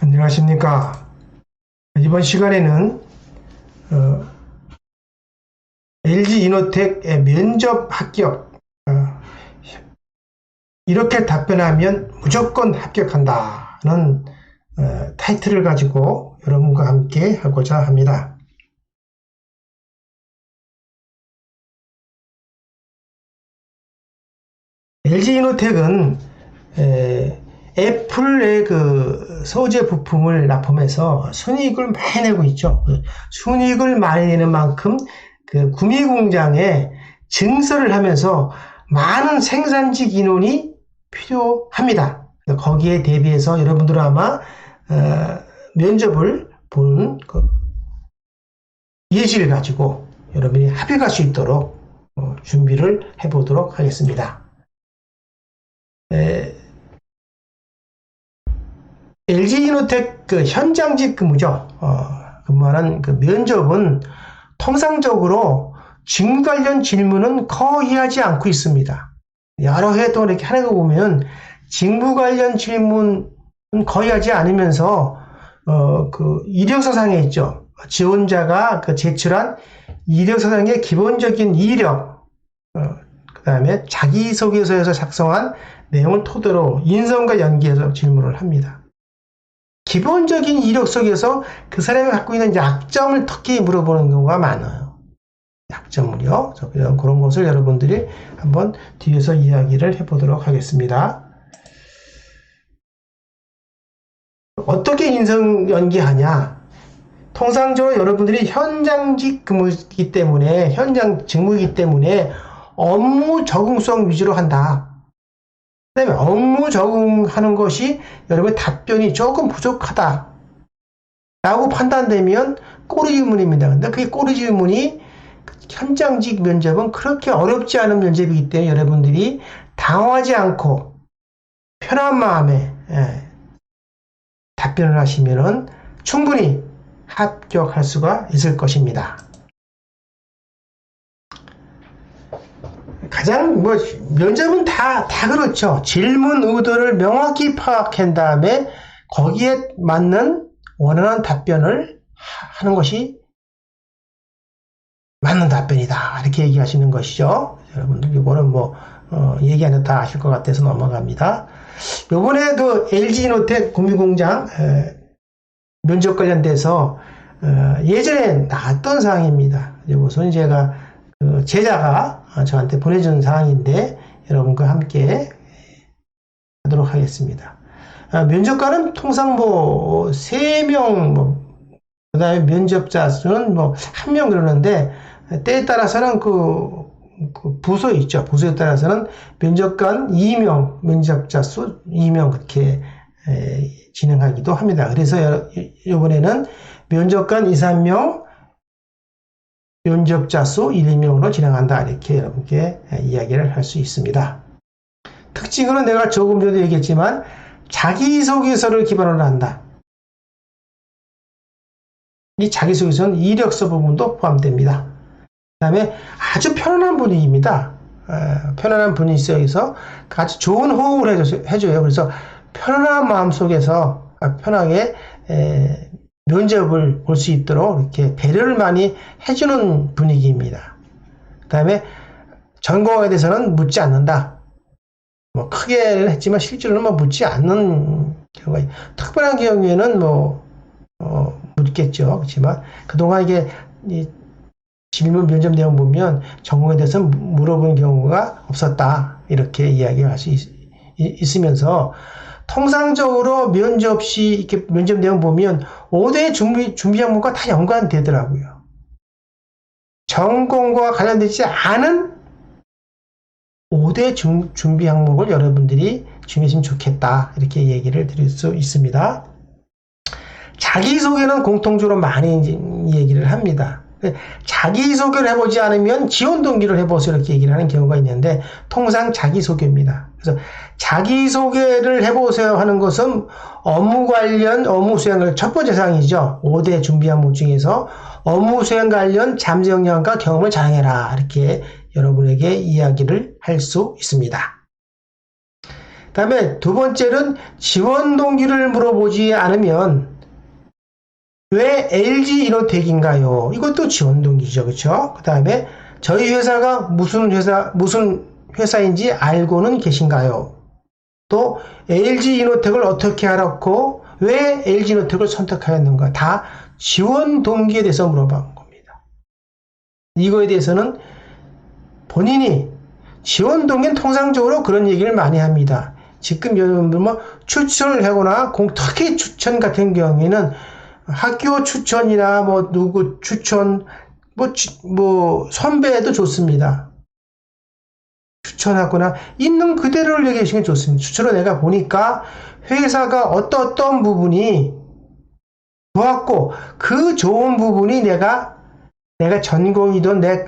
안녕하십니까. 이번 시간에는 LG이노텍의 면접 합격, 이렇게 답변하면 무조건 합격한다는 타이틀을 가지고 여러분과 함께 하고자 합니다. LG이노텍은 애플의 그 소재 부품을 납품해서 순이익을 많이 내고 있죠. 순이익을 많이 내는 만큼 그 구미 공장에 증설을 하면서 많은 생산직 인원이 필요합니다. 거기에 대비해서 여러분들은 아마 면접을 보는 그 예시를 가지고 여러분이 합격할 수 있도록 준비를 해보도록 하겠습니다. LG이노텍 그 현장직 근무죠. 근무하는 그 면접은 통상적으로 직무 관련 질문은 거의 하지 않고 있습니다. 여러 해 동안 이렇게 하는 거 보면 직무 관련 질문은 거의 하지 않으면서 그 이력서상에 있죠. 지원자가 그 제출한 이력서상의 기본적인 이력, 그 다음에 자기소개서에서 작성한 내용을 토대로 인성과 연계해서 질문을 합니다. 기본적인 이력 속에서 그 사람이 갖고 있는 약점을 특히 물어보는 경우가 많아요. 약점을요. 그런 것을 여러분들이 한번 뒤에서 이야기를 해보도록 하겠습니다. 어떻게 인성 연계하냐? 통상적으로 여러분들이 현장직 근무이기 때문에, 현장 직무이기 때문에 업무 적응성 위주로 한다. 그 다음에 업무 적응하는 것이 여러분의 답변이 조금 부족하다 라고 판단되면 꼬리 질문입니다. 근데 그게 꼬리 질문이 현장직 면접은 그렇게 어렵지 않은 면접이기 때문에 여러분들이 당황하지 않고 편한 마음에 답변을 하시면 충분히 합격할 수가 있을 것입니다. 가장 면접은 다 그렇죠. 질문 의도를 명확히 파악한 다음에 거기에 맞는 원하는 답변을 하는 것이 맞는 답변이다. 이렇게 얘기하시는 것이죠. 여러분들 이거는 얘기 안 해도 다 아실 것 같아서 넘어갑니다. 요번에 그 LG이노텍 구미공장 면접 관련돼서 예전에 나왔던 사항입니다. 우선 제가 제자가 저한테 보내준 사항인데 여러분과 함께 하도록 하겠습니다. 면접관은 통상 3명, 그 다음에 면접자 수는 1명 그러는데 때에 따라서는 그 부서 있죠. 부서에 따라서는 면접관 2명, 면접자 수 2명 그렇게 진행하기도 합니다. 그래서 이번에는 면접관 2, 3명, 면접자 수 1, 2명으로 진행한다. 이렇게 여러분께 이야기를 할 수 있습니다. 특징으로 내가 조금 전에 얘기했지만 자기소개서를 기반으로 한다. 이 자기소개서는 이력서 부분도 포함됩니다. 그 다음에 아주 편안한 분위기입니다. 편안한 분위기 속에서 같이 좋은 호흡을 해줘요. 그래서 편안한 마음 속에서 편하게 면접을 볼 수 있도록 이렇게 배려를 많이 해주는 분위기입니다. 그 다음에 전공에 대해서는 묻지 않는다. 크게는 했지만 실제로는 묻지 않는 경우가 특별한 경우에는 묻겠죠. 그렇지만 그동안 이게 질문 면접 내용 보면 전공에 대해서 물어본 경우가 없었다. 이렇게 이야기할 수 있으면서 통상적으로 면접 시 이렇게 면접 내용 보면 5대 준비 항목과 다 연관되더라고요. 전공과 관련되지 않은 5대 준비 항목을 여러분들이 준비했으면 좋겠다. 이렇게 얘기를 드릴 수 있습니다. 자기소개는 공통적으로 많이 얘기를 합니다. 자기소개를 해보지 않으면 지원 동기를 해보세요. 이렇게 얘기를 하는 경우가 있는데 통상 자기소개입니다. 그래서 자기소개를 해보세요 하는 것은 업무 관련 업무 수행을 첫 번째 사항이죠. 5대 준비 항목 중에서 업무 수행 관련 잠재 역량과 경험을 자랑해라. 이렇게 여러분에게 이야기를 할 수 있습니다. 다음에 두 번째는 지원 동기를 물어보지 않으면 왜 LG 이노텍인가요? 이것도 지원 동기죠. 그렇죠? 그 다음에 저희 회사가 무슨 회사인지 알고는 계신가요? 또 LG 이노텍을 어떻게 알았고 왜 LG 이노텍을 선택하였는가? 다 지원 동기에 대해서 물어본 겁니다. 이거에 대해서는 본인이 지원 동기는 통상적으로 그런 얘기를 많이 합니다. 지금 여러분들 뭐 추천을 하거나 특히 추천 같은 경우에는 학교 추천이나 뭐 누구 추천 뭐 선배도 좋습니다. 추천하거나 있는 그대로를 얘기해 주시면 좋습니다. 추천을 내가 보니까 회사가 어떤 부분이 좋았고 그 좋은 부분이 내가 전공이던 내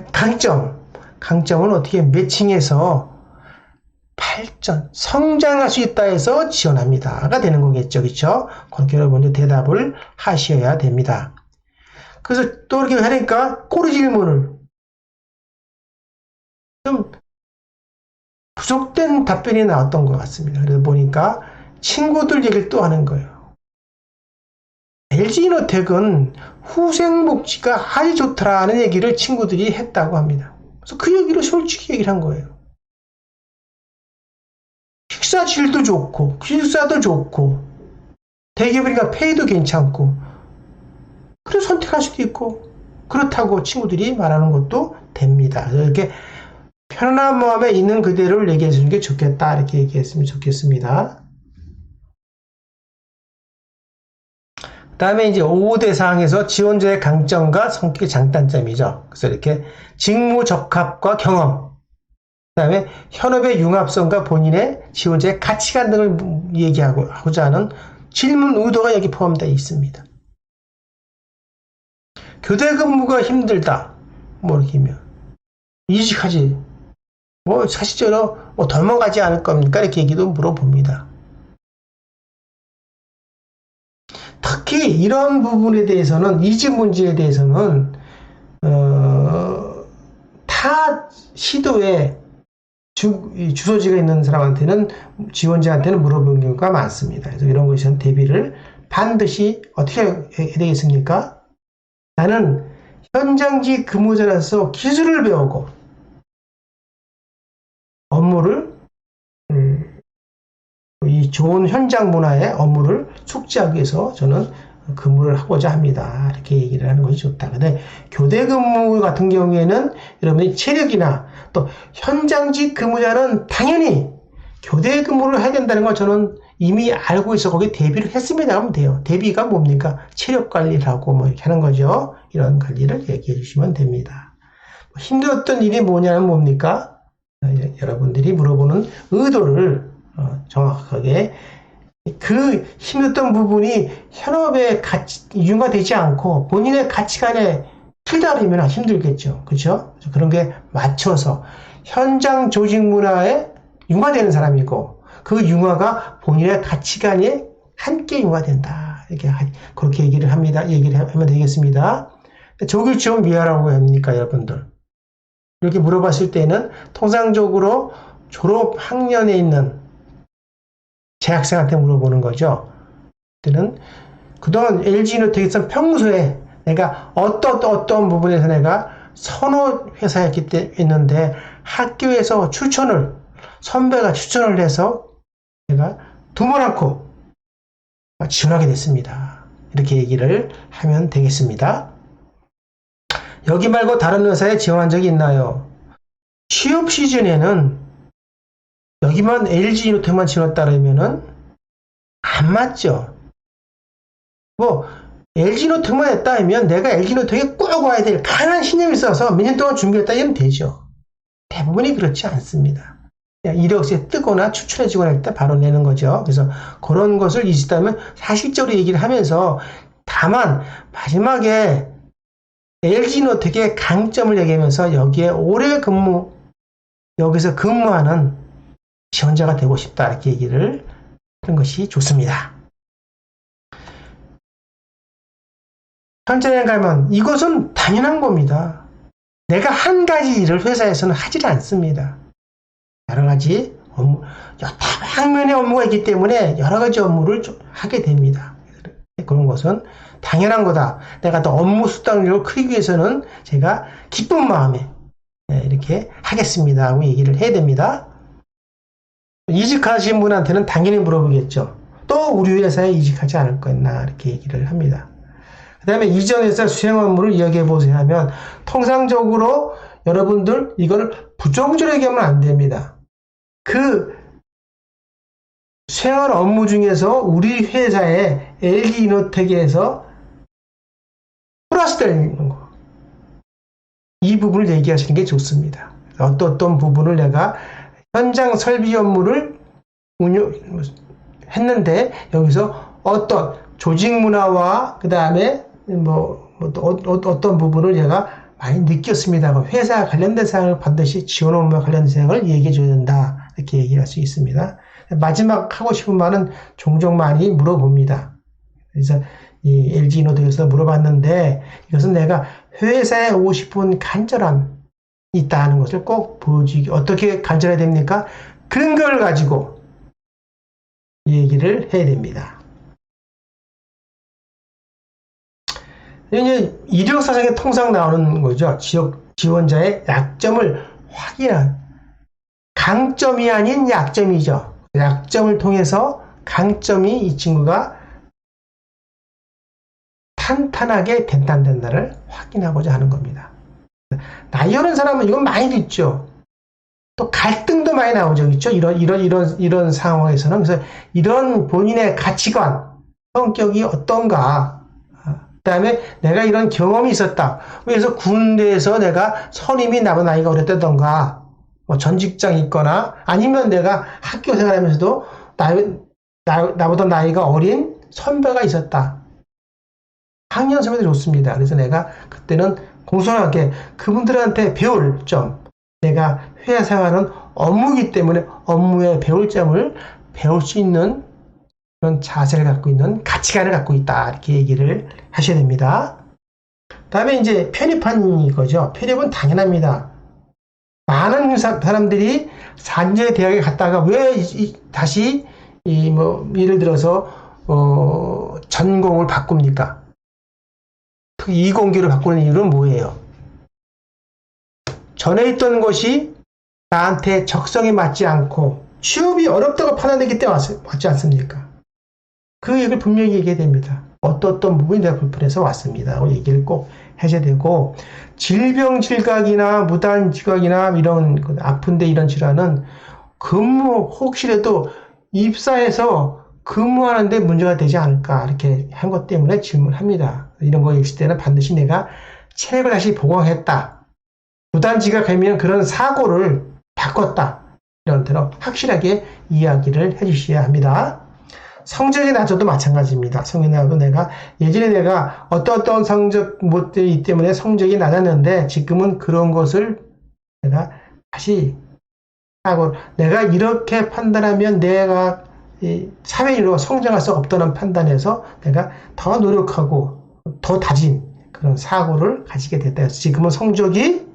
강점을 어떻게 매칭해서 발전, 성장할 수 있다 해서 지원합니다가 되는 거겠죠. 그렇죠? 그렇게 여러분들 대답을 하셔야 됩니다. 그래서 또 이렇게 하니까 꼬리 질문을 좀 부족된 답변이 나왔던 것 같습니다. 그래서 보니까 친구들 얘기를 또 하는 거예요. LG이노텍은 후생복지가 아주 좋다라는 얘기를 친구들이 했다고 합니다. 그래서 그 얘기를 솔직히 얘기를 한 거예요. 식사 질도 좋고, 기숙사도 좋고, 대기업이니까 페이도 괜찮고, 그래서 선택할 수도 있고, 그렇다고 친구들이 말하는 것도 됩니다. 이렇게 편안한 마음에 있는 그대로를 얘기해 주는 게 좋겠다. 이렇게 얘기했으면 좋겠습니다. 그 다음에 이제 5대 사항에서 지원자의 강점과 성격의 장단점이죠. 그래서 이렇게 직무 적합과 경험, 그 다음에 현업의 융합성과 본인의 지원자의 가치관 등을 얘기하고자 하는 질문 의도가 여기 포함되어 있습니다. 교대 근무가 힘들다. 뭐 이렇게면 이직하지. 뭐 사실적으로 뭐 덜먹하지 않을 겁니까? 이렇게 얘기도 물어봅니다. 특히 이런 부분에 대해서는 이직 문제에 대해서는 타 시도에 주소지가 있는 사람한테는 지원자한테는 물어보는 경우가 많습니다. 그래서 이런 것에 대비를 반드시 어떻게 해야 되겠습니까? 나는 현장직 근무자로서 기술을 배우고 업무를 이 좋은 현장 문화의 업무를 숙지하기 위해서 저는 근무를 하고자 합니다. 이렇게 얘기를 하는 것이 좋다. 근데 교대 근무 같은 경우에는 여러분의 체력이나 또 현장직 근무자는 당연히 교대 근무를 해야 된다는 걸 저는 이미 알고 있어 거기에 대비를 했습니다 하면 돼요. 대비가 뭡니까? 체력 관리를 하고 뭐 이렇게 하는 거죠. 이런 관리를 얘기해 주시면 됩니다. 힘들었던 일이 뭐냐면 뭡니까? 여러분들이 물어보는 의도를 정확하게 그 힘들었던 부분이 현업에 융화되지 않고 본인의 가치관에 틀다르면 힘들겠죠. 그렇죠? 그런 게 맞춰서 현장 조직 문화에 융화되는 사람이고 그 융화가 본인의 가치관에 함께 융화된다. 이렇게 그렇게 얘기를 하면 되겠습니다. 저길 좀 미안하고 합니까, 여러분들? 이렇게 물어봤을 때는 통상적으로 졸업 학년에 있는 재학생한테 물어보는 거죠. 그때는 그동안 LG이노텍에서 평소에 내가 어떤 부분에서 내가 선호 회사였는데 학교에서 선배가 추천을 해서 내가 두번 않고 지원하게 됐습니다. 이렇게 얘기를 하면 되겠습니다. 여기 말고 다른 회사에 지원한 적이 있나요? 취업 시즌에는 여기만 LG이노텍만 지원했다면은 안 맞죠. 뭐 LG이노텍만 했다 하면 내가 LG이노텍에 꼭 와야 될 강한 신념이 있어서 몇 년 동안 준비했다 하면 되죠. 대부분이 그렇지 않습니다. 이력서에 뜨거나 추천해주거나 할 때 바로 내는 거죠. 그래서 그런 것을 있다면 사실적으로 얘기를 하면서 다만 마지막에 LG이노텍의 강점을 얘기하면서 여기에 오래 여기서 근무하는 지원자가 되고 싶다 이렇게 얘기를 하는 것이 좋습니다. 현장에 가면 이것은 당연한 겁니다. 내가 한 가지 일을 회사에서는 하지 않습니다. 여러 가지 다방면의 업무가 있기 때문에 여러 가지 업무를 좀 하게 됩니다. 그런 것은 당연한 거다. 내가 더 업무 수당률을 크기 위해서는 제가 기쁜 마음에 이렇게 하겠습니다 하고 얘기를 해야 됩니다. 이직하신 분한테는 당연히 물어보겠죠. 또 우리 회사에 이직하지 않을 거였나 이렇게 얘기를 합니다. 그 다음에 이전 회사 수행 업무를 이야기해 보세요 하면 통상적으로 여러분들 이거를 부정적으로 얘기하면 안 됩니다. 그 수행할 업무 중에서 우리 회사의 LG이노텍에서 플러스 되는 거. 이 부분을 얘기하시는 게 좋습니다. 어떤 부분을 내가 현장 설비 업무를 했는데 여기서 어떤 조직 문화와 그 다음에 어떤 부분을 제가 많이 느꼈습니다. 회사 관련된 사항을 반드시 지원 업무와 관련된 사항을 얘기해 줘야 된다. 이렇게 얘기할 수 있습니다. 마지막 하고 싶은 말은 종종 많이 물어봅니다. 그래서 이 LG이노텍에서 물어봤는데 이것은 내가 회사에 오고 싶은 간절함이 있다는 것을 꼭 보여주기. 어떻게 간절해야 됩니까? 근거를 가지고 얘기를 해야 됩니다. 이제 이력사정에 통상 나오는 거죠. 지원자의 약점을 확인한 강점이 아닌 약점이죠. 약점을 통해서 강점이 이 친구가 탄탄하게 된다를 확인하고자 하는 겁니다. 나이 어린 사람은 이건 많이 듣죠. 또 갈등도 많이 나오죠. 그렇죠? 이런 상황에서는. 그래서 이런 본인의 가치관, 성격이 어떤가. 그 다음에 내가 이런 경험이 있었다. 그래서 군대에서 내가 선임이 나보다 나이가 어렸다던가, 전 직장이 있거나, 아니면 내가 학교 생활하면서도 나보다 나이가 어린 선배가 있었다. 학년 선배들이 좋습니다. 그래서 내가 그때는 공손하게 그분들한테 배울 점, 내가 회사 생활은 업무이기 때문에 업무에 배울 점을 배울 수 있는 그런 자세를 갖고 있는 가치관을 갖고 있다. 이렇게 얘기를 하셔야 됩니다. 다음에 이제 편입한 이거죠. 편입은 당연합니다. 많은 사람들이 4년 대학에 갔다가 왜 다시 예를 들어서 전공을 바꿉니까? 특히 이공계를 바꾸는 이유는 뭐예요? 전에 있던 것이 나한테 적성에 맞지 않고 취업이 어렵다고 판단되기 때문에 왔지 않습니까? 그 얘기를 분명히 얘기해야 됩니다. 어떤 부분이 내가 불편해서 왔습니다. 얘기를 꼭 하셔야 되고, 질병 질각이나 무단 지각이나 이런 아픈데 이런 질환은 혹시라도 입사해서 근무하는데 문제가 되지 않을까 이렇게 한 것 때문에 질문합니다. 이런 거 있을 때는 반드시 내가 체력을 다시 보강했다. 무단 지각하면 그런 사고를 바꿨다. 이런 대로 확실하게 이야기를 해주셔야 합니다. 성적이 낮아도 마찬가지입니다. 성적이 낮아도 예전에 내가 어떤 성적 못되기 때문에 성적이 낮았는데 지금은 그런 것을 내가 다시 하고 내가 이렇게 판단하면 내가 사회인으로 성장할 수 없다는 판단에서 내가 더 노력하고 더 다진 그런 사고를 가지게 됐다. 그래서 지금은 성적이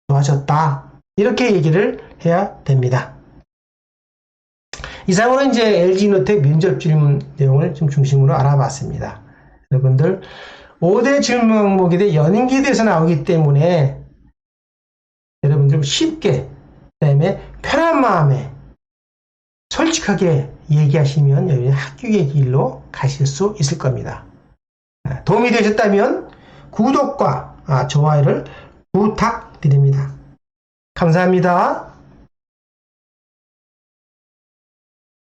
좋아졌다. 이렇게 얘기를 해야 됩니다. 이상으로 이제 LG이노텍 면접 질문 내용을 좀 중심으로 알아봤습니다. 여러분들 5대 질문 항목이 연인기에 대해서 나오기 때문에 여러분들 쉽게 그다음에 편한 마음에 솔직하게 얘기하시면 여러분이 합격의 길로 가실 수 있을 겁니다. 도움이 되셨다면 구독과 좋아요를 부탁드립니다. 감사합니다.